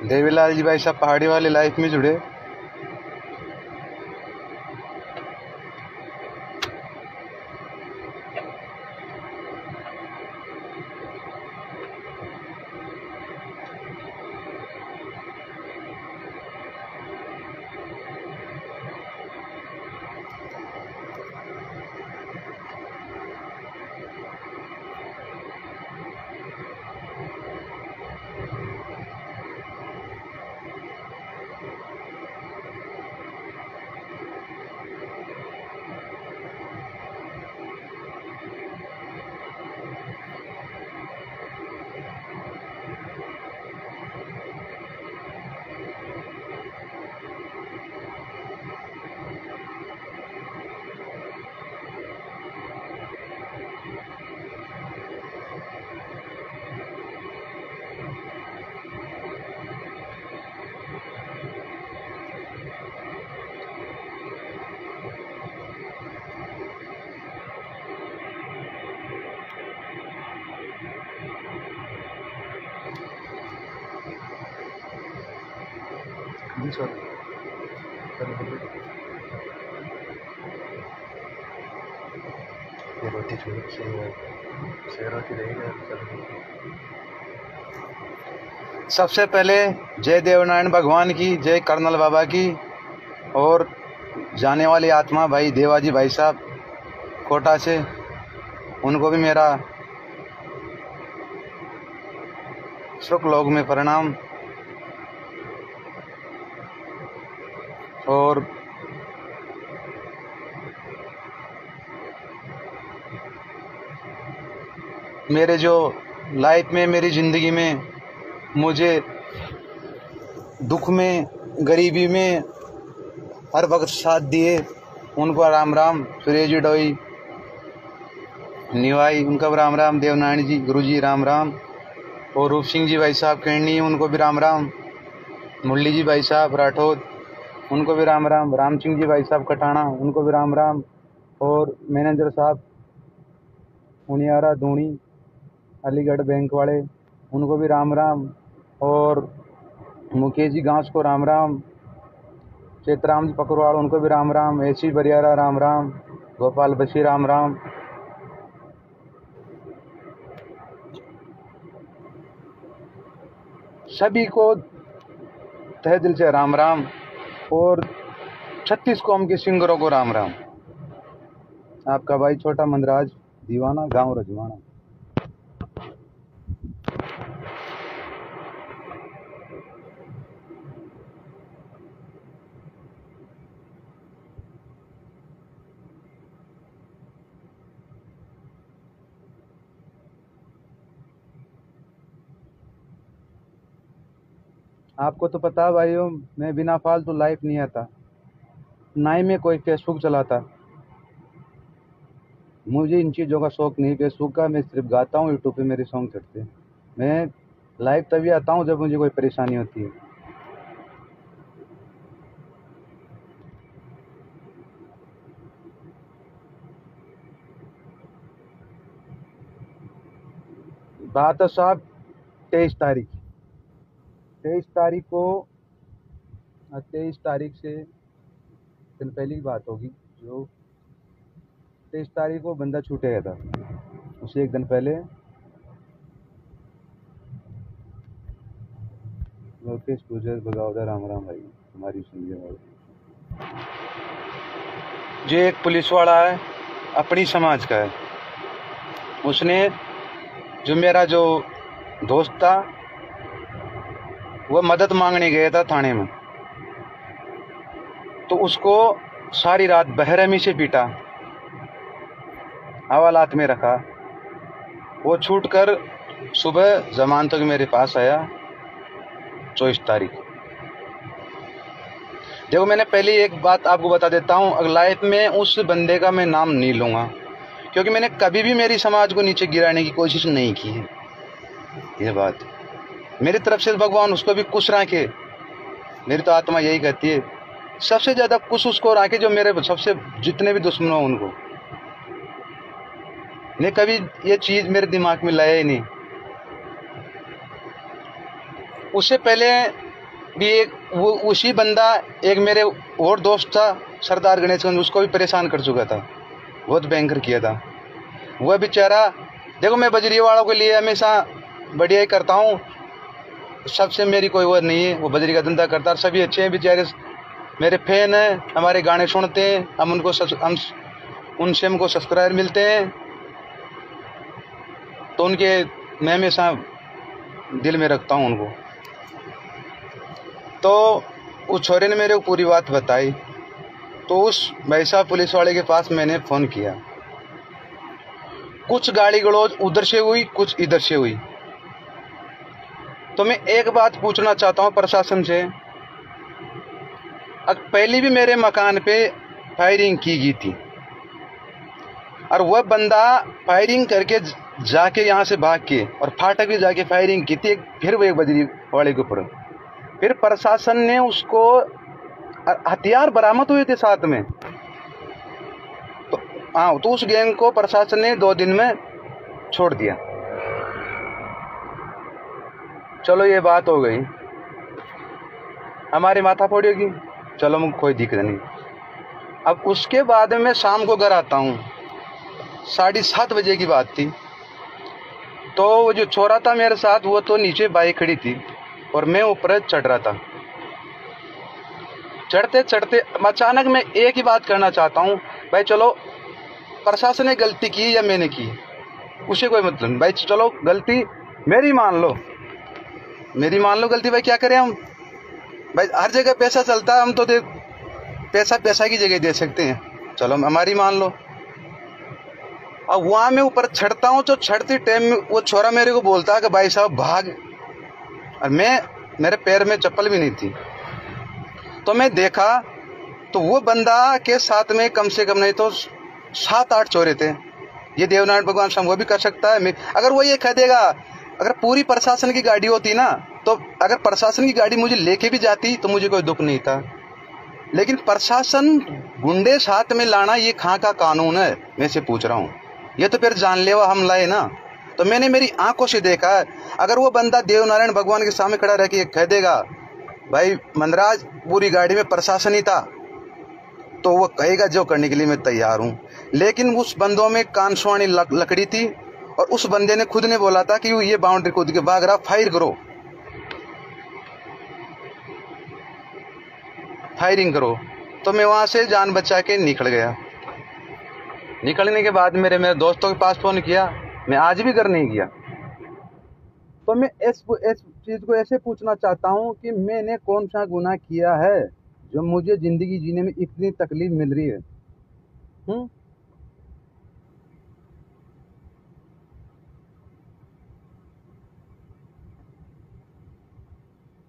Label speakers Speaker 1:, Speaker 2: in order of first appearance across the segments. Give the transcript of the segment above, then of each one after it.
Speaker 1: देवीलाल जी भाई साहब पहाड़ी वाली लाइफ में जुड़े। जी सर, ये रोटी सबसे पहले जय देवनारायण भगवान की, जय कर्नल बाबा की, और जाने वाली आत्मा भाई देवाजी भाई साहब कोटा से, उनको भी मेरा सुख लोक में प्रणाम। और मेरे जो लाइफ में, मेरी ज़िंदगी में मुझे दुख में, गरीबी में हर वक्त साथ दिए, उनको राम राम। सुरेश जी डोई निवाई, उनका भी राम राम। देवनारायण जी गुरु जी राम राम। और रूप सिंह जी भाई साहब कैंडी, उनको भी राम राम। मुरली जी भाई साहब राठौद, उनको भी राम राम। राम सिंह जी भाई साहब कटाना, उनको भी राम राम। और मैनेजर साहब उनियारा दूनी अलीगढ़ बैंक वाले, उनको भी राम राम। और मुकेश जी घास को राम राम। चेतराम जी पकड़वाड़, उनको भी राम राम। ऐसी बरियारा राम राम। गोपाल बशी राम राम। सभी को तहे दिल से राम राम। और 36 कौम के सिंगरों को राम राम। आपका भाई छोटा मंदराज दीवाना, गांव रजवाना। आपको तो पता है भाइयों, मैं बिना फालतू लाइफ नहीं आता, ना ही मैं कोई फेसबुक चलाता। मुझे इन चीज़ों का शौक नहीं फेसबुक का। मैं सिर्फ गाता हूँ, यूट्यूब पे मेरे सॉन्ग चढ़ते हैं। मैं लाइव तभी आता हूँ जब मुझे कोई परेशानी होती है। बात है साहब 23 तारीख, 23 तारीख को, 23 तारीख से दिन पहले की बात होगी। जो 23 तारीख को बंदा छूटे गया था, उसे एक दिन पहले लोकेश गुजर बगावदा राम राम भाई हमारी सुनिए भाई। जो एक पुलिस वाला है, अपनी समाज का है, उसने जो मेरा जो दोस्त था वो मदद मांगने गया था थाने में, तो उसको सारी रात बेरहमी से पीटा, हवालात में रखा। वो छूटकर सुबह जमानत तक मेरे पास आया 24 तारीख। देखो, मैंने पहले एक बात आपको बता देता हूँ, अगर लाइफ में उस बंदे का मैं नाम नहीं लूँगा, क्योंकि मैंने कभी भी मेरी समाज को नीचे गिराने की कोशिश नहीं की है। ये बात मेरी तरफ से भगवान उसको भी खुश रखे। मेरी तो आत्मा यही कहती है, सबसे ज़्यादा खुश उसको रखे जो मेरे सबसे जितने भी दुश्मन हो उनको। मैं कभी ये चीज़ मेरे दिमाग में लाया ही नहीं। उससे पहले भी एक वो उसी बंदा, एक मेरे और दोस्त था सरदार गणेशगंज, उसको भी परेशान कर चुका था, बहुत भयंकर किया था वह बेचारा। देखो मैं बजरी वालों के लिए हमेशा बढ़िया ही करता हूँ, सबसे मेरी कोई वो नहीं है, वो बजरी का धंधा करता है, सभी अच्छे हैं बेचारे, मेरे फैन हैं, हमारे गाने सुनते हैं, हम उनसे हमको सब्सक्राइबर मिलते हैं, तो उनके मैं हमेशा दिल में रखता हूँ उनको। तो उस छोरे ने मेरे को पूरी बात बताई, तो उस भाई साहब पुलिस वाले के पास मैंने फ़ोन किया। कुछ गाली गलौज उधर से हुई, कुछ इधर से हुई। तो मैं एक बात पूछना चाहता हूँ प्रशासन से, पहले भी मेरे मकान पे फायरिंग की गई थी और वह बंदा फायरिंग करके जाके यहाँ से भाग के और फाटक भी जाके फायरिंग की थी, फिर वो एक बजरी वाले के ऊपर। फिर प्रशासन ने उसको, हथियार बरामद हुए थे साथ में, तो हाँ, तो उस गैंग को प्रशासन ने 2 दिन में छोड़ दिया। चलो ये बात हो गई, हमारी माथा फोड़ी होगी, चलो मुझे कोई दिक्कत नहीं। अब उसके बाद में शाम को घर आता हूँ, 7:30 बजे की बात थी। तो वो जो छोरा था मेरे साथ, वो तो नीचे बाइक खड़ी थी और मैं ऊपर चढ़ रहा था। चढ़ते चढ़ते अचानक मैं एक ही बात करना चाहता हूँ, भाई चलो प्रशासन ने गलती की या मैंने की, उसे कोई मतलब नहीं, भाई चलो गलती मेरी मान लो, मेरी मान लो गलती, भाई क्या करें हम, भाई हर जगह पैसा चलता है, हम तो पैसा की जगह दे सकते हैं, चलो हमारी मान लो। अब वहाँ मैं ऊपर चढ़ता हूँ, तो चढ़ते टाइम में वो छोरा मेरे को बोलता है कि भाई साहब भाग, और मेरे पैर में चप्पल भी नहीं थी। तो मैं देखा तो वो बंदा के साथ में कम से कम नहीं तो 7-8 चोरे थे। ये देवनारायण भगवान शाम वो भी कर सकता है। अगर वो ये कह देगा, अगर पूरी प्रशासन की गाड़ी होती ना, तो अगर प्रशासन की गाड़ी मुझे लेके भी जाती तो मुझे कोई दुख नहीं था, लेकिन प्रशासन गुंडे साथ में लाना ये कहाँ का कानून है, मैं से पूछ रहा हूँ। ये तो फिर जानलेवा हमला है ना। तो मैंने मेरी आंखों से देखा, अगर वो बंदा देवनारायण भगवान के सामने खड़ा रह के कह देगा भाई मनराज पूरी गाड़ी में प्रशासन ही था, तो वो कहेगा जो करने के लिए मैं तैयार हूँ। लेकिन उस बंदों में कानसुआनी लकड़ी थी, और उस बंदे ने खुद ने बोला था कि ये बाउंड्री कूद के भाग रहा, फायर करो, फायरिंग करो। तो मैं वहाँ से जान बचा के निकल गया। निकलने के बाद मेरे दोस्तों के पास फ़ोन किया, मैं आज भी घर नहीं गया। तो मैं इस चीज़ को ऐसे पूछना चाहता हूँ कि मैंने कौन सा गुनाह किया है जो मुझे ज़िंदगी जीने में इतनी तकलीफ मिल रही है?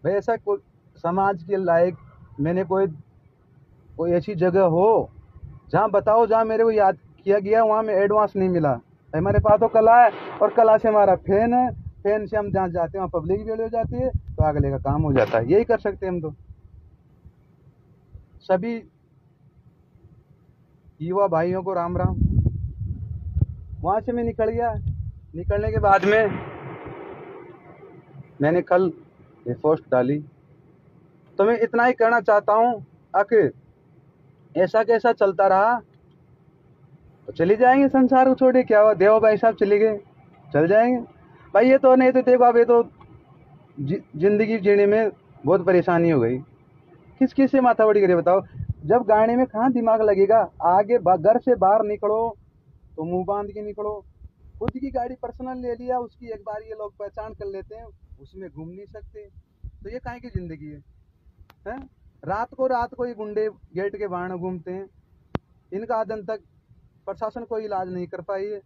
Speaker 1: भाई ऐसा कोई समाज के लायक मैंने कोई ऐसी जगह हो जहाँ बताओ, जहाँ मेरे को याद किया गया, वहाँ में एडवांस नहीं मिला। हमारे पास तो कला है, और कला से हमारा फैन है, फैन से हम जहाँ जाते हैं वहाँ पब्लिक भी हो जाती है, तो अगले का काम हो जाता है। यही कर सकते हैं हम तो। सभी युवा भाइयों को राम राम। वहाँ से मैं निकल गया। निकलने के बाद में मैंने कल ये पोस्ट डाली। तो मैं इतना ही कहना चाहता हूँ, आखिर ऐसा कैसा चलता रहा तो चले जाएंगे संसार को छोड़े, क्या हुआ, देव भाई साहब चले गए, चल जाएंगे भाई। ये तो नहीं तो देखो, अब ये तो जिंदगी जीने में बहुत परेशानी हो गई। किस किस से माथा बड़ी करे बताओ। जब गाड़ी में कहाँ दिमाग लगेगा, आगे घर से बाहर निकलो तो मुंह बांध के निकलो। खुद की गाड़ी पर्सनल ले लिया, उसकी एक बार ये लोग पहचान कर लेते हैं, उसमें घूम नहीं सकते, तो ये काहे की जिंदगी है? रात को ये गुंडे गेट के बाहर घूमते हैं। इनका आदन तक प्रशासन कोई इलाज नहीं कर पाई है,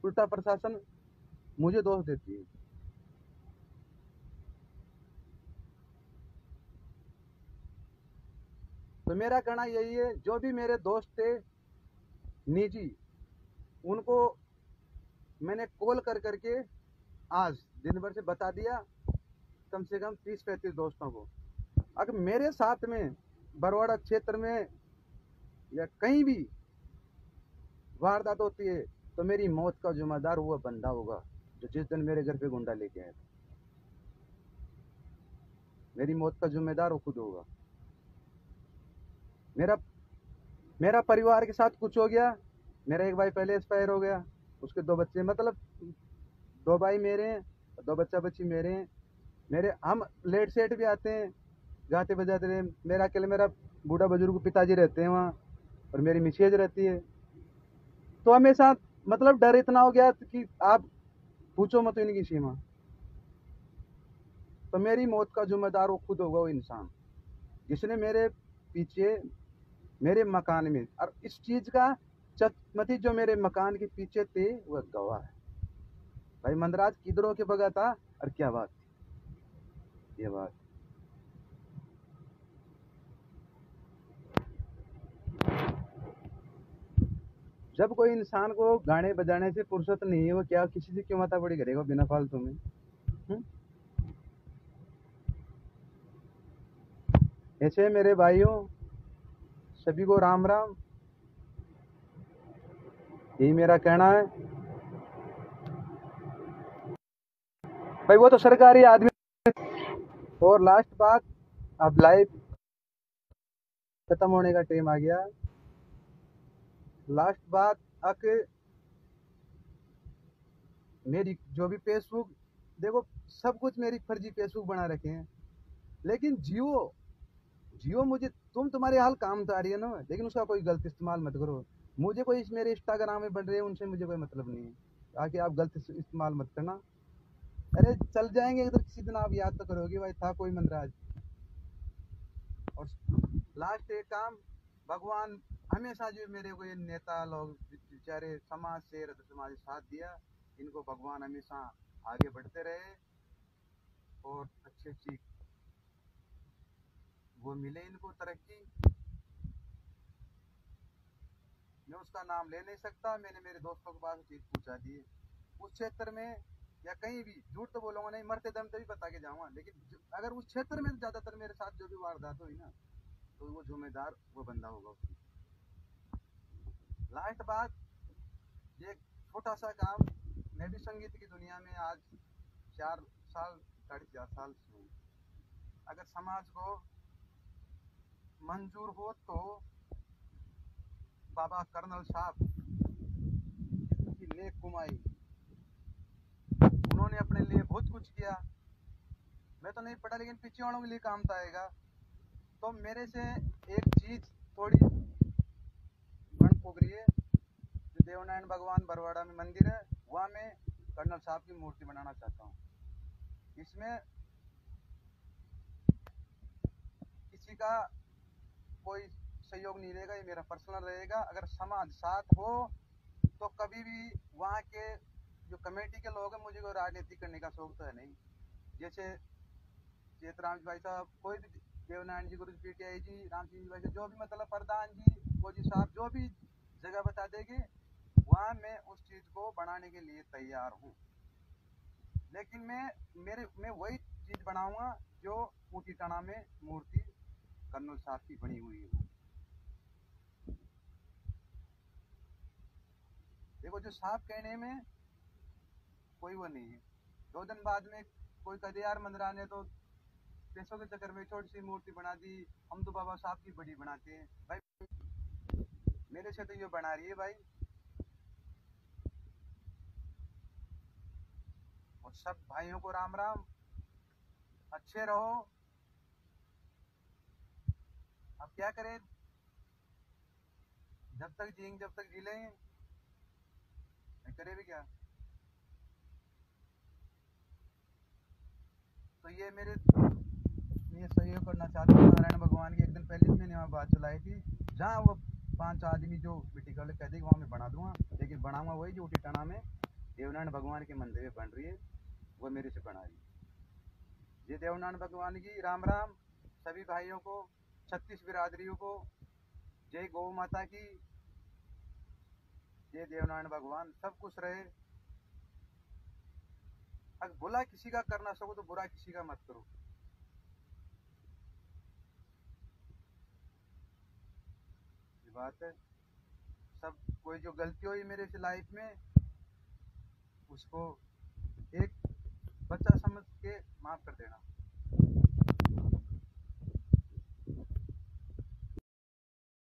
Speaker 1: उल्टा प्रशासन मुझे दोष देती है। तो मेरा कहना यही है, जो भी मेरे दोस्त थे निजी, उनको मैंने कॉल कर करके आज दिन भर से बता दिया, कम से कम 30-35 दोस्तों को। अगर मेरे साथ में बरवाड़ा क्षेत्र में या कहीं भी वारदात होती है, तो मेरी मौत का जिम्मेदार वो बंदा होगा जो जिस दिन मेरे घर पे गुंडा लेके आया था। मेरी मौत का जिम्मेदार वो खुद होगा। मेरा मेरा परिवार के साथ कुछ हो गया, मेरा एक भाई पहले एक्सपायर हो गया, उसके 2 बच्चे, मतलब 2 भाई मेरे हैं, 2 बच्चा बच्ची मेरे हैं। मेरे हम लेट सेट भी आते हैं, गाते बजाते रहे। मेरा अकेले मेरा बूढ़ा बुजुर्ग पिताजी रहते हैं वहाँ, और मेरी मिसेज रहती है। तो हमेशा मतलब डर इतना हो गया कि आप पूछो मत इनकी सीमा। तो मेरी मौत का जिम्मेदार वो खुद होगा, वो इंसान जिसने मेरे पीछे मेरे मकान में, और इस चीज का चटमटी जो मेरे मकान के पीछे थे वह गवाह है। भाई मंदराज किधरों के बगा था, और क्या बात थी, ये बात। जब कोई इंसान को गाने बजाने से फुर्सत नहीं है, वो क्या किसी से क्यों माथापड़ी करेगा बिना फालतू में। हुँ? ऐसे मेरे भाइयों, सभी को राम राम। यही मेरा कहना है। भाई वो तो सरकारी आदमी। और लास्ट बात, अब लाइव खत्म होने का टाइम आ गया। लास्ट बात, अक मेरी जो भी फेसबुक, देखो सब कुछ मेरी फर्जी फेसबुक बना रखे हैं, लेकिन जियो जियो मुझे, तुम्हारे हाल काम तो आ रही है ना, लेकिन उसका कोई गलत इस्तेमाल मत करो। मुझे कोई मेरे इंस्टाग्राम में बन रहे हैं, उनसे मुझे कोई मतलब नहीं है। ताकि आप गलत इस्तेमाल मत करना। अरे चल जाएंगे तो किसी दिन आप याद तो करोगे भाई था कोई मंदराज। और लास्ट एक काम, भगवान हमेशा जो मेरे को ये नेता लोग बेचारे समाज से समाज साथ दिया, इनको भगवान हमेशा आगे बढ़ते रहे, और अच्छी अच्छी वो मिले इनको तरक्की। मैं उसका नाम ले नहीं सकता, मैंने मेरे दोस्तों के पास चीज पूछा दी। उस क्षेत्र में या कहीं भी झूठ तो बोलूंगा नहीं, मरते दम तभी बता के जाऊंगा, लेकिन अगर उस क्षेत्र में ज्यादातर मेरे साथ जो भी वारदात हुई ना, तो वो जिम्मेदार वो बंदा होगा उसकी। लास्ट बात, ये छोटा सा काम, मैं भी संगीत की दुनिया में आज 4 साल, 4.5 साल से हूँ। अगर समाज को मंजूर हो तो बाबा कर्नल साहब की नेक कुमाई, उन्होंने अपने लिए बहुत कुछ किया। मैं तो नहीं पढ़ा, लेकिन पीछे वालों के लिए काम तो आएगा। तो मेरे से एक चीज थोड़ी बन फूक रही है, जो देवनारायण भगवान बरवाड़ा में मंदिर है, वहाँ मैं कर्नल साहब की मूर्ति बनाना चाहता हूँ। इसमें किसी का कोई सहयोग नहीं रहेगा, ये मेरा पर्सनल रहेगा। अगर समाज साथ हो तो कभी भी वहाँ के जो कमेटी के लोग हैं, मुझे कोई राजनीति करने का शौक तो है नहीं। जैसे चेतराम भाई साहब, कोई भी, देवनारायण जी, गुरु पीटीआई जी, राम सिंह जी भाई साहब, जो भी मतलब प्रधान जी, फौजी साहब, जो भी जगह बता देंगे, वहाँ मैं उस चीज को बनाने के लिए तैयार हूँ। लेकिन मैं वही चीज बनाऊंगा जो ऊटी टना में मूर्ति कर्नल साहब की बनी हुई है। देखो जो साहब कहने में कोई वो नहीं है। 2 दिन बाद में कोई कदे यार मंदरा ने तो पैसों के चक्कर में छोटी सी मूर्ति बना दी, हम तो बाबा साहब की बड़ी बनाते हैं। भाई मेरे से तो ये बना रही है भाई। और सब भाइयों को राम राम, अच्छे रहो। अब क्या करें, जब तक जिएंगे जब तक जी लें, करे भी क्या। तो ये मेरे, मैं सहयोग करना चाहता हूँ नारायण भगवान की। एक दिन पहले मैंने वहाँ बात चलाई थी, जहाँ वो 5 आदमी जो मिट्टी का कह देगी, वहाँ मैं बना दूंगा। लेकिन बनाऊंगा वही जो टिटाना में देवनारायण भगवान के मंदिर में बन रही है, वो मेरे से बना रही है। ये देवनारायण भगवान की राम राम। सभी भाइयों को, 36 बिरादरियों को जय गौ माता की, जय देवनारायण भगवान। सब कुछ रहे। अगर बुरा किसी का करना सको तो बुरा किसी का मत करो, ये बात है। सब कोई जो गलती हुई मेरे से लाइफ में, उसको एक बच्चा समझ के माफ कर देना।